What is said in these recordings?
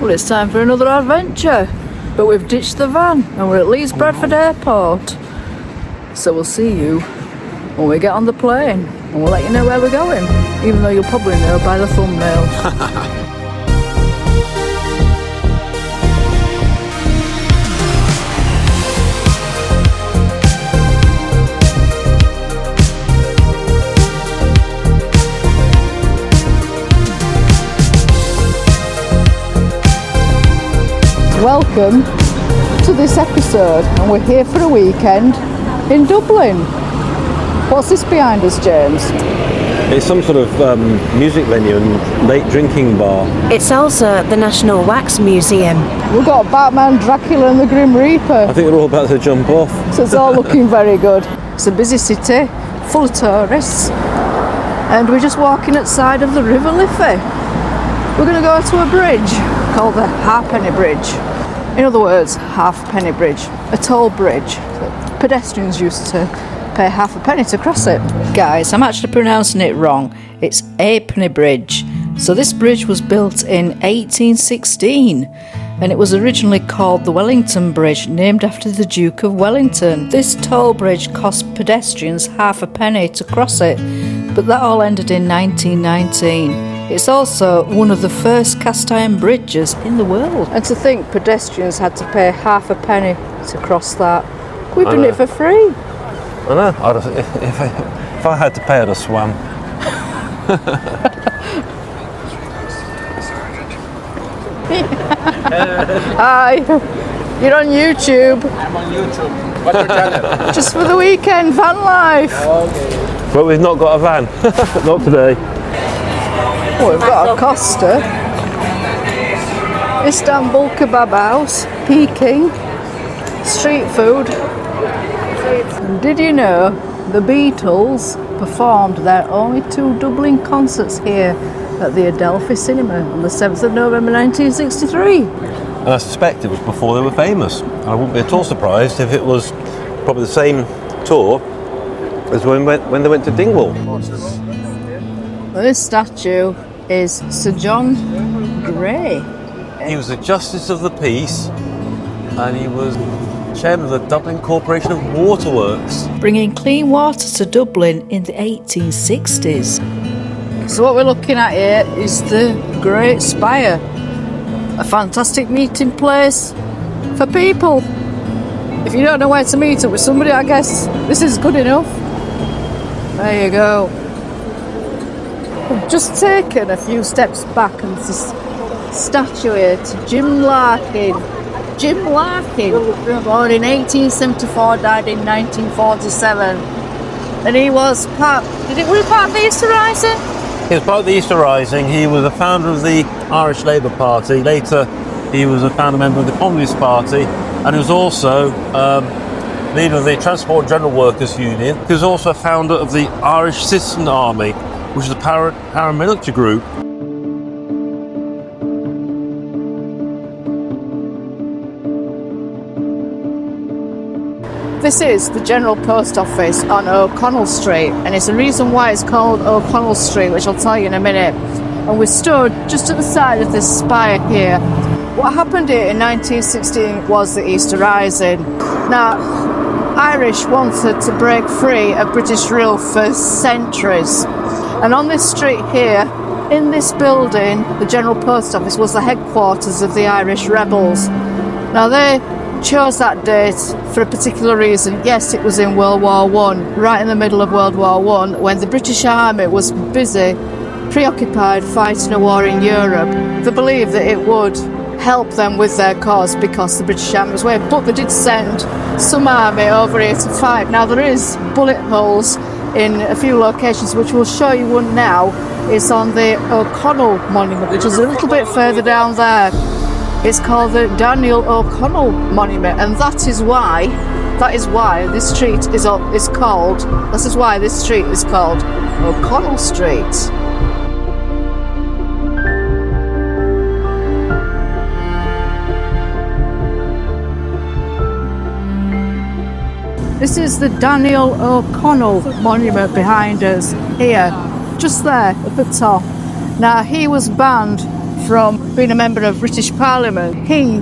Well, it's time for another adventure, but we've ditched the van and we're at Leeds Bradford Airport. So we'll see you when we get on the plane and we'll let you know where we're going, even though you'll probably know by the thumbnail. Welcome to this episode, and we're here for a weekend in Dublin. What's this behind us, James? It's some sort of music venue and late drinking bar. It's also the National Wax Museum. We've got Batman, Dracula and the Grim Reaper. I think they're all about to jump off. So it's all looking very good. It's a busy city, full of tourists, and we're just walking outside of the River Liffey. We're going to go to a bridge called the Halfpenny Bridge. In other words, Halfpenny Bridge, a toll bridge that pedestrians used to pay half a penny to cross it. Guys, I'm actually pronouncing it wrong. It's Halfpenny Bridge. So this bridge was built in 1816 and it was originally called the Wellington Bridge, named after the Duke of Wellington. This toll bridge cost pedestrians half a penny to cross it, but that all ended in 1919. It's also one of the first cast iron bridges in the world. And to think pedestrians had to pay half a penny to cross that. We've done it for free. I know. If I had to pay, I'd have swam. Hi, you're on YouTube. I'm on YouTube. What's your channel? Just for the weekend, van life. Okay. But we've not got a van. Not today. Oh, we've got a Costa, Istanbul Kebab House, Peking, street food. And did you know the Beatles performed their only 2 Dublin concerts here at the Adelphi Cinema on the 7th of November 1963? And I suspect it was before they were famous. I wouldn't be at all surprised if it was probably the same tour as when they went to Dingwall. Well, this statue is Sir John Gray. He was a Justice of the Peace and he was chairman of the Dublin Corporation of Waterworks. Bringing clean water to Dublin in the 1860s. So what we're looking at here is the Great Spire. A fantastic meeting place for people. If you don't know where to meet up with somebody, I guess this is good enough. There you go. We've just taken a few steps back and there's this statue here to Jim Larkin. Jim Larkin, born in 1874, died in 1947. And he was part of the Easter Rising? He was part of the Easter Rising. He was a founder of the Irish Labour Party. Later, he was a founder member of the Communist Party, and he was also leader of the Transport General Workers Union. He was also a founder of the Irish Citizen Army, which is a paramilitary group. This is the General Post Office on O'Connell Street, and it's the reason why it's called O'Connell Street, which I'll tell you in a minute. And we stood just at the side of this spire here. What happened here in 1916 was the Easter Rising. Now, Irish wanted to break free of British rule for centuries. And on this street here, in this building, the General Post Office was the headquarters of the Irish rebels. Now they chose that date for a particular reason. Yes, it was in World War I, right in the middle of World War I, when the British Army was busy, preoccupied fighting a war in Europe. They believed that it would help them with their cause because the British Army was away, but they did send some army over here to fight. Now there is bullet holes in a few locations, which we'll show you one now. It's on the O'Connell Monument, which is a little bit further down there. It's called the Daniel O'Connell Monument, and that is why this street is called O'Connell Street. This is the Daniel O'Connell Monument behind us here, just there at the top. Now, he was banned from being a member of British Parliament. He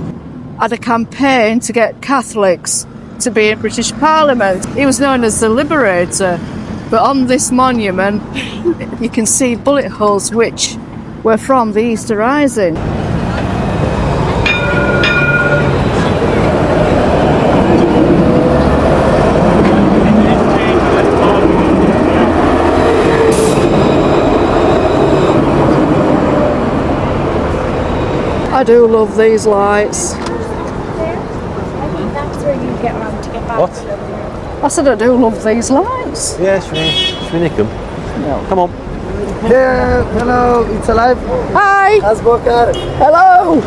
had a campaign to get Catholics to be in British Parliament. He was known as the Liberator. But on this monument, you can see bullet holes which were from the Easter Rising. I do love these lights. I think that's where you get around to get back. What? I said I do love these lights. Yeah, should we nick them? No. Come on. Yeah, hello, it's alive. Hi! Asbokar. Hello!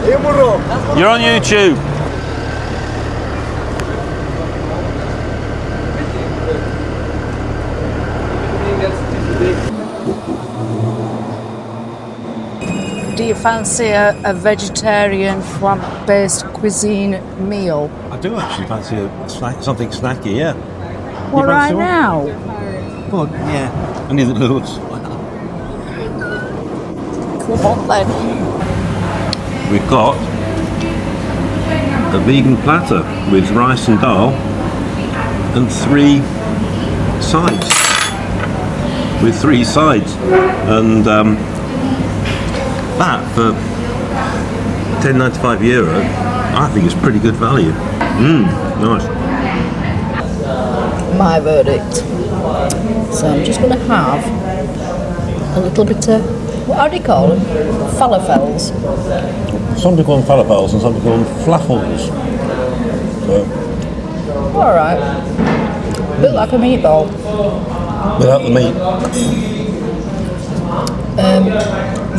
You're on YouTube. Do you fancy a vegetarian plant-based cuisine meal? I do actually fancy something snacky, yeah. Well, right fancy one? now. Well, yeah. I need the noodles. Come on then. We've got a vegan platter with rice and dal and 3 sides. With 3 sides. And that for €10.95, I think it's pretty good value. Nice. My verdict. So I'm just going to have a little bit of, how do you call them? Falafels. Some people call them falafels and some people call them flaffles. So, Alright. A bit like a meatball. without the meat.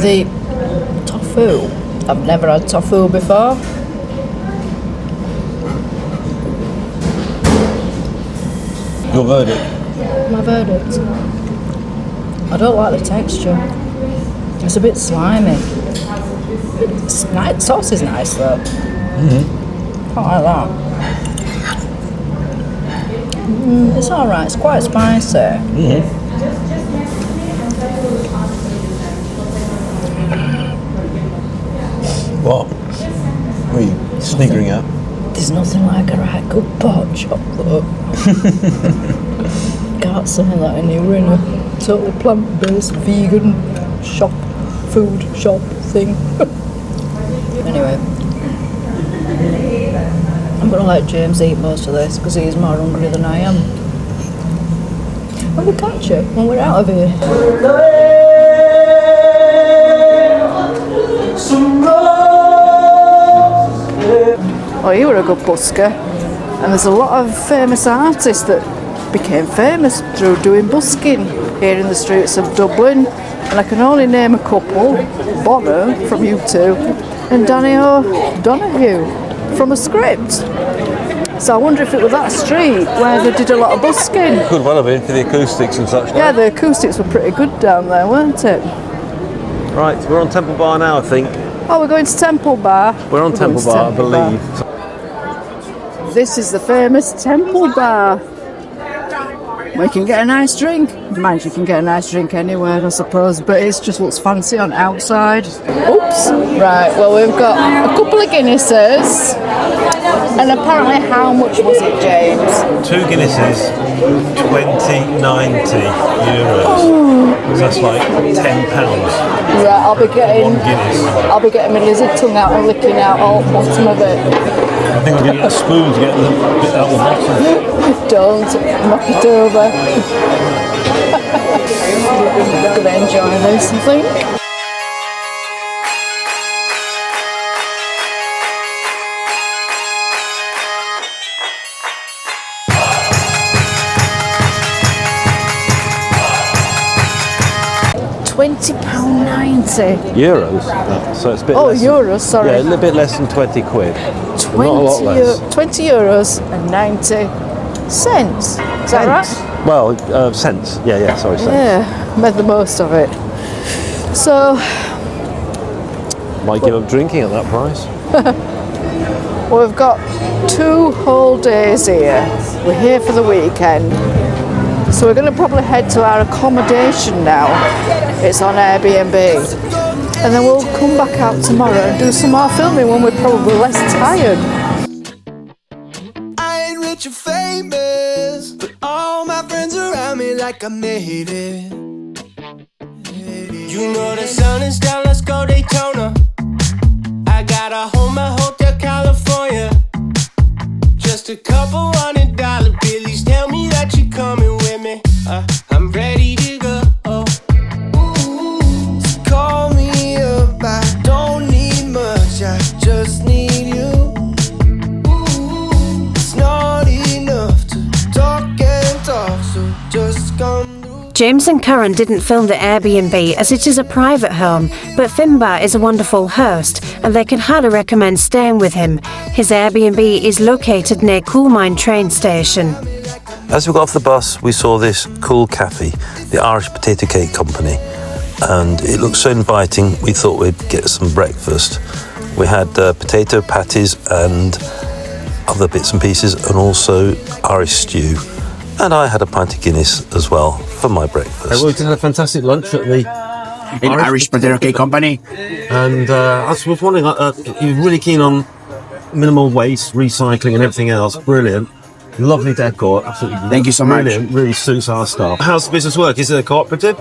The tofu. I've never had tofu before. Your verdict? My verdict. I don't like the texture. It's a bit slimy. It's nice. Sauce is nice though. Can't like that. It's alright. It's quite spicy. What? What are you sniggering at? There's nothing like a right good pot chocolate. Can't say that anywhere in a totally plant-based vegan food shop thing. Anyway, I'm gonna let James eat most of this because he's more hungry than I am. And we'll catch you when we're out of here. Oh, you were a good busker. And there's a lot of famous artists that became famous through doing busking here in the streets of Dublin. And I can only name a couple. Bono from U2 and Danny O'Donoghue from A Script. So I wonder if it was that street where they did a lot of busking. Could well have been for the acoustics and such. Yeah, the acoustics were pretty good down there, weren't it? Right, we're on Temple Bar now, I think. Oh, we're going to Temple Bar. We're on Temple going to Bar, I Temple Bar. believe. This is the famous Temple Bar. We can get a nice drink. Mind you can get a nice drink anywhere, I suppose, but it's just what's fancy on outside. Oops. Right, well, we've got a couple of Guinnesses. And apparently, how much was it, James? 2 Guinnesses, €20.90. So that's like £10. Right, I'll be getting 1 Guinness. I'll be getting my lizard tongue out and licking out all the bottom of it. I think we're going to get a spoon to get the bit out the bottom. Don't knock it over. I'm gonna enjoy this, I think. £20.90. Euros? So it's a bit Oh, less euros, sorry. Yeah, a little bit less than 20 quid. But not a lot less. €20 and 90 cents. Is that right? Well, cents. Yeah, sorry, cents. Yeah, made the most of it. So, Might give up drinking at that price. well, we've got 2 whole days here. We're here for the weekend. So we're going to probably head to our accommodation now. It's on Airbnb. and then we'll come back out tomorrow and do some more filming when we're probably less tired. I ain't rich or famous, but all my friends around me like I made it. You know the sun is down, let's go Daytona. I got a home at Hotel California. Just a couple $100 billies, tell me that you're coming with me. I'm ready to go. So call me up, I don't need much, I just need you. It's not enough to talk and talk, so just come. James and Karen didn't film the Airbnb as it is a private home, but Finbar is a wonderful host and they can highly recommend staying with him. His Airbnb is located near Coolmine train station. As we got off the bus, we saw this cool cafe, the Irish Potato Cake Company, and it looked so inviting, we thought we'd get some breakfast. We had potato patties and other bits and pieces, and also Irish stew. And I had a pint of Guinness as well for my breakfast. We did a fantastic lunch at the Irish Potato Cake Company. And I was wondering, you're really keen on minimal waste, recycling and everything else. Brilliant. Lovely decor, absolutely. Thank you so much. Brilliant, really suits our staff. How's the business work? Is it a cooperative?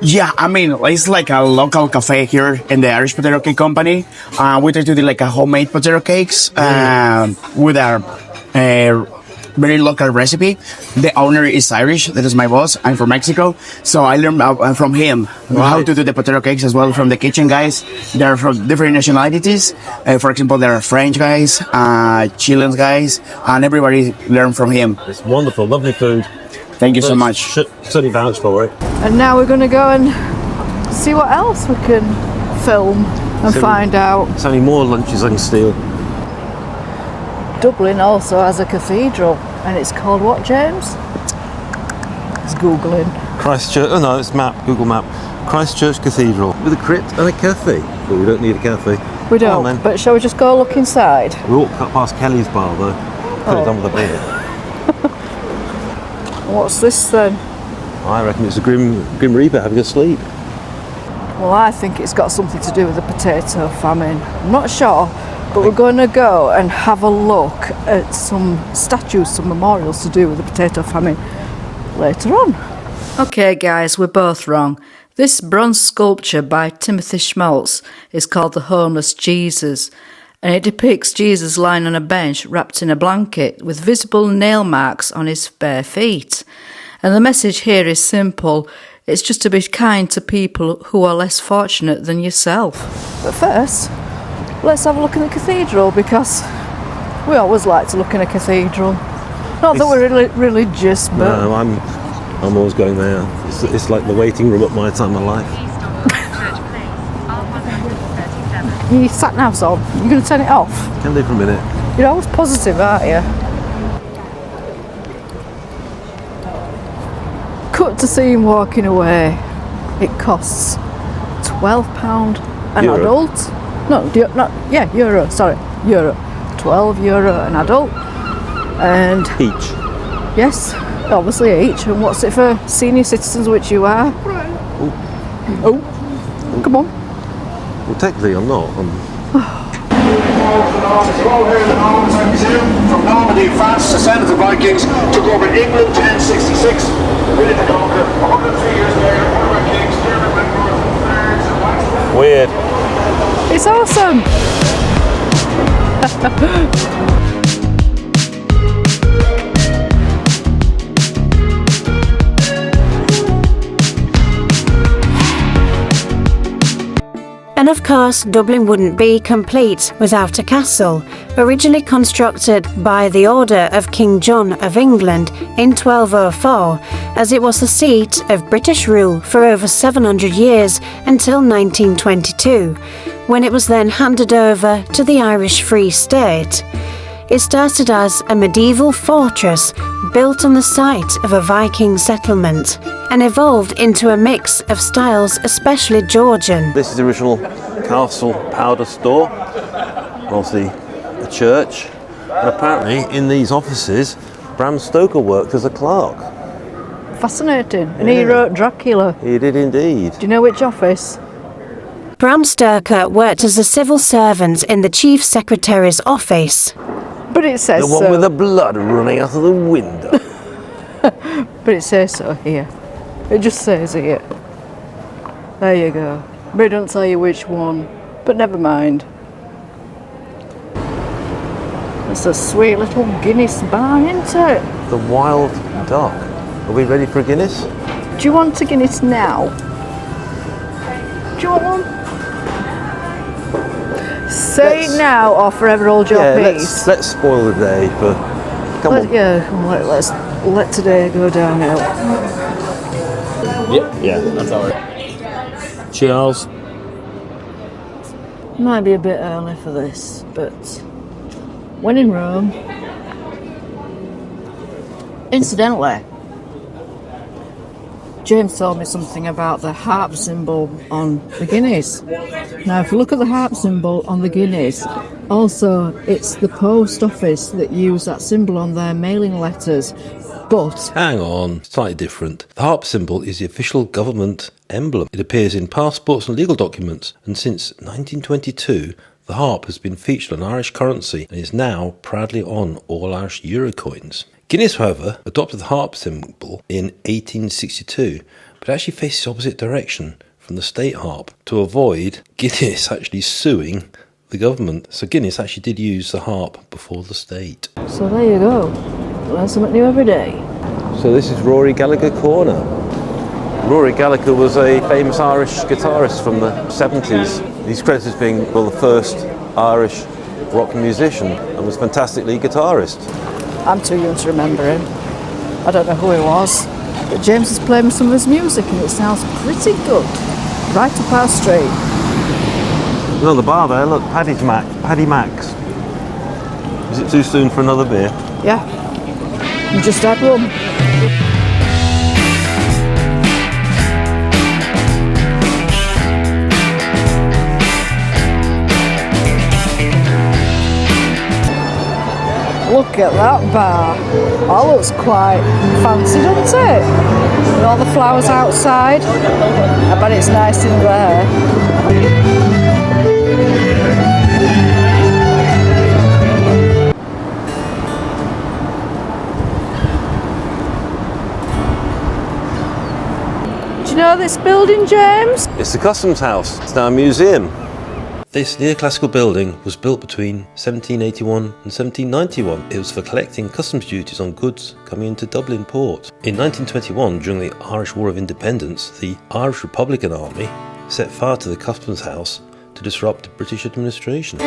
Yeah, I mean, it's like a local cafe here in the Irish Potato Cake Company. We try to do like a homemade potato cakes with our very local recipe. The owner is Irish, that is my boss. I'm from Mexico, so I learned from him how to do the potato cakes as well from the kitchen guys. They're from different nationalities. For example, there are French guys, Chilean guys, and everybody learned from him. It's wonderful, lovely food. Thank you so much. Certainly vouch for it. And now we're going to go and see what else we can film and find out. It's only more lunches I can steal. Dublin also has a cathedral, and it's called what, James? It's Googling. Christchurch, oh no, it's Google Map. Christchurch Cathedral with a crypt and a cafe. But we don't need a cafe. We don't, but shall we just go look inside? We walked past Kelly's bar though. Could have done with a beer. What's this then? I reckon it's a Grim Reaper having a sleep. Well, I think it's got something to do with the potato famine. I'm not sure. But we're going to go and have a look at some statues, some memorials to do with the potato famine later on. Okay guys, we're both wrong. This bronze sculpture by Timothy Schmaltz is called the Homeless Jesus, and it depicts Jesus lying on a bench wrapped in a blanket with visible nail marks on his bare feet. And the message here is simple. It's just to be kind to people who are less fortunate than yourself. But first, let's have a look in the cathedral, because we always like to look in a cathedral. Not that we're really religious, but... No, I'm always going there. It's like the waiting room at my time of life. Your sat-nav's on. You're going to turn it off? Can do for a minute. You're always positive, aren't you? Cut to see him walking away. It costs £12 an adult. Euro, sorry, euro. €12 an adult. And each? Yes, obviously each. And what's it for senior citizens, which you are? Oh, come on. Well, technically I'm not. From Normandy, France, descended the Vikings, took over England 1066, ready to conquer. 103 years later, one of our kings, German went north and thirds and west. Weird. It's awesome. And of course, Dublin wouldn't be complete without a castle, originally constructed by the order of King John of England in 1204, as it was the seat of British rule for over 700 years until 1922, when it was then handed over to the Irish Free State. It started as a medieval fortress built on the site of a Viking settlement and evolved into a mix of styles, especially Georgian. This is the original castle powder store, obviously a church, and apparently in these offices Bram Stoker worked as a clerk. Fascinating. And he wrote Dracula. He did indeed. Do you know which office? Bram Stoker worked as a civil servant in the Chief Secretary's office. But it says The one so. with the blood running out of the window. But it says so here. It just says here. There you go. But it don't tell you which one. But never mind. It's a sweet little Guinness bar, isn't it? The Wild Duck. Are we ready for a Guinness? Do you want a Guinness now? Do you want one? Say it now or forever hold your peace. Let's spoil the day for. Come on. Let's let today go downhill. Yeah, that's all right. Cheers. Might be a bit early for this, but when in Rome. Incidentally, James told me something about the harp symbol on the Guinness. Now, if you look at the harp symbol on the Guinness, also it's the post office that use that symbol on their mailing letters. But hang on, slightly different. The harp symbol is the official government emblem. It appears in passports and legal documents, and since 1922, the harp has been featured on Irish currency and is now proudly on all Irish euro coins. Guinness, however, adopted the harp symbol in 1862, but actually faces the opposite direction from the state harp to avoid Guinness actually suing the government. So Guinness actually did use the harp before the state. so there you go. Learn something new every day. So this is Rory Gallagher Corner. Rory Gallagher was a famous Irish guitarist from the 70s. He's credited as being, the first Irish rock musician and was a fantastic lead guitarist. I'm too young to remember him. I don't know who he was, but James has played me some of his music and it sounds pretty good. Right up our street. Look on the bar there, look, Paddy Max. Is it too soon for another beer? Yeah, you just had one. Look at that bar. That looks quite fancy, doesn't it? With all the flowers outside. I bet it's nice in there. Do you know this building, James? It's the Customs House. It's now a museum. This neoclassical building was built between 1781 and 1791. It was for collecting customs duties on goods coming into Dublin port. In 1921, during the Irish War of Independence, the Irish Republican Army set fire to the Customs House to disrupt the British administration.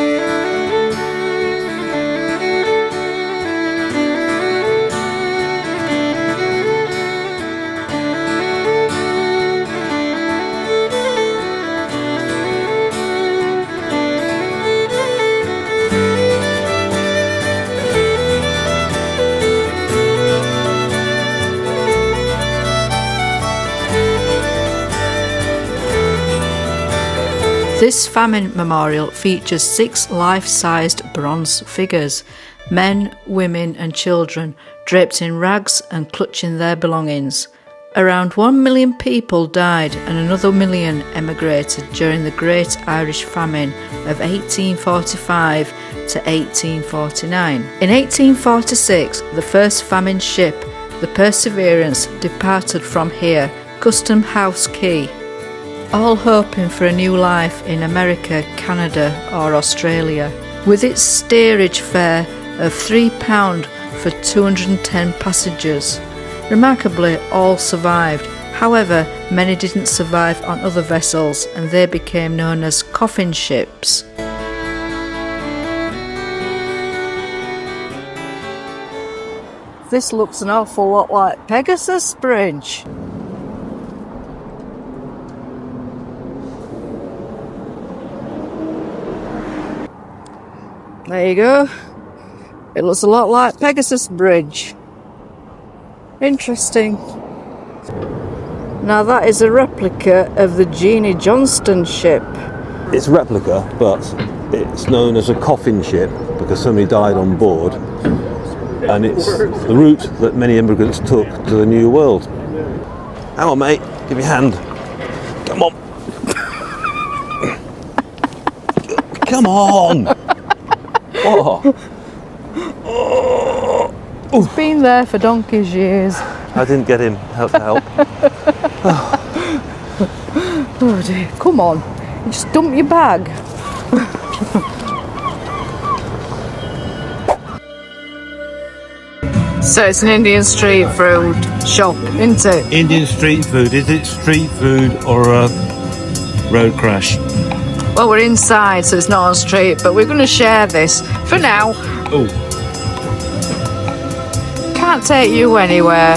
This famine memorial features 6 life-sized bronze figures, men, women and children, draped in rags and clutching their belongings. Around 1 million people died and another million emigrated during the Great Irish Famine of 1845 to 1849. In 1846, the first famine ship, the Perseverance, departed from here, Custom House Quay, all hoping for a new life in America, Canada or Australia. With its steerage fare of £3 for 210 passengers. Remarkably, all survived. However, many didn't survive on other vessels and they became known as coffin ships. This looks an awful lot like Pegasus Bridge. There you go. It looks a lot like Pegasus Bridge. Interesting. Now that is a replica of the Jeanie Johnston ship. It's a replica, but it's known as a coffin ship because somebody died on board. And it's the route that many immigrants took to the New World. Hang on, mate. Give me a hand. Come on. Come on! Oh. He's been there for donkey's years. I didn't get him help to help. Oh dear, come on. You just dump your bag. So it's an Indian street food shop, isn't it? Indian street food. Is it street food or a road crash? Well, we're inside, so it's not on street, but we're going to share this for now. Oh. Can't take you anywhere.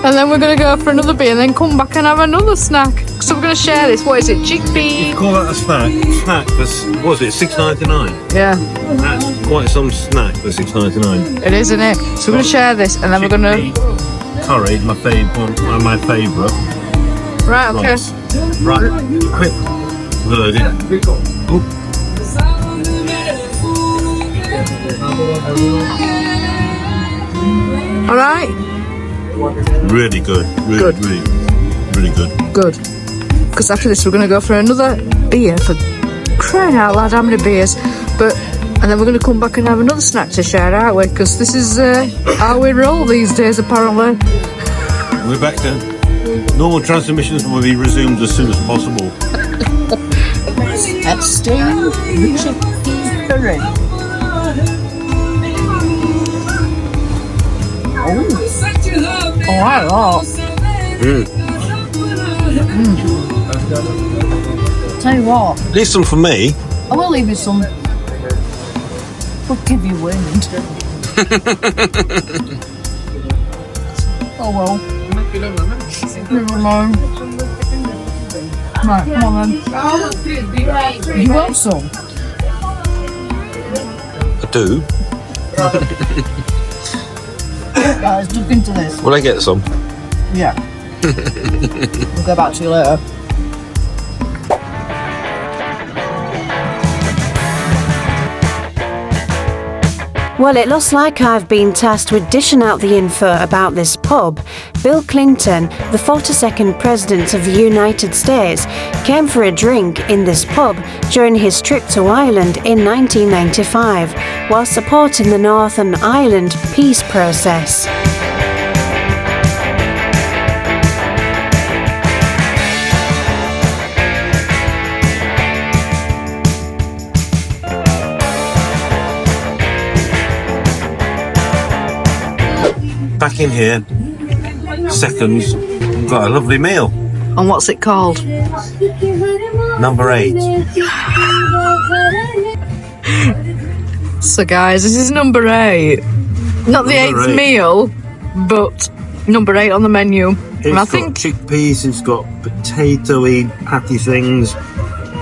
And then we're going to go for another beer and then come back and have another snack. So we're going to share this. What is it? Chickpea? Call that a snack? Snack for, what was it, $6.99? Yeah. That's quite some snack for $6.99. It is, isn't it? So we're going to share this and then we're going to... Curry, my favourite. Right, okay. Right, quick. Load it. All right. Really good. Really good. Good. Because after this, we're going to go for another beer. For crying out loud, how many beers? And then we're going to come back and have another snack to share, aren't we? Because this is how we roll these days, apparently. We're back to normal transmissions will be resumed as soon as possible. Let's stay the chickpea curry. Oh, I like that. Tell you what. Leave some for me. I will leave you some. We'll give you wind. Oh well. Never mind. Right, come on then. You want some? I do. Guys, look into this. Will I get some? Yeah. We'll go back to you later. Well, it looks like I've been tasked with dishing out the info about this pub. Bill Clinton, the 42nd President of the United States, came for a drink in this pub during his trip to Ireland in 1995, while supporting the Northern Ireland peace process. Back in here, seconds, we've got a lovely meal. And what's it called? Number 8. So guys, this is number 8. Not the 8th meal, but number 8 on the menu. And I think chickpeas, it's got potato-y patty things,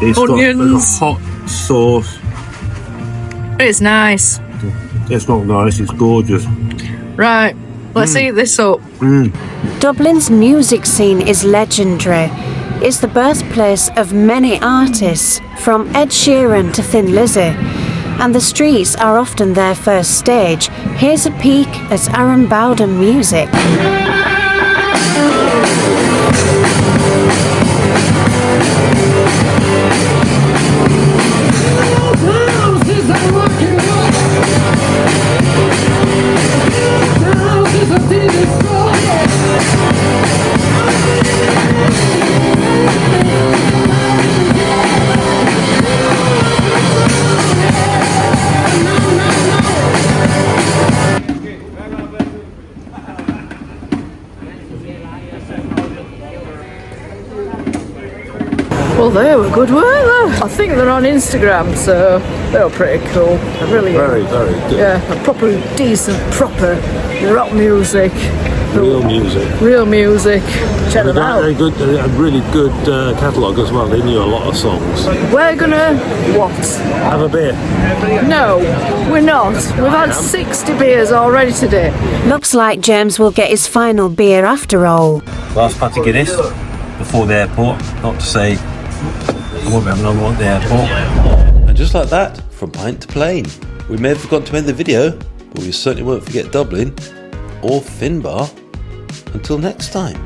it's onions. got hot sauce. It's nice. It's not nice, it's gorgeous. Right, let's eat this up. Dublin's music scene is legendary. It's the birthplace of many artists, from Ed Sheeran to Thin Lizzy, and the streets are often their first stage. Here's a peek at Aarron Bowden music. Well, they were good, weren't they? I think they're on Instagram, so they were pretty cool. Really, very good. Yeah, proper decent, proper rock music. Real music. Real music. Check them out. A really good catalogue as well. They knew a lot of songs. We're gonna what? Have a beer. No, we're not. We've had 60 beers already today. Looks like James will get his final beer after all. Last patty Guinness before the airport. Not to say I won't be having another one at the airport. And just like that, from pint to plane. We may have forgotten to end the video, but we certainly won't forget Dublin or Finbar. Until next time.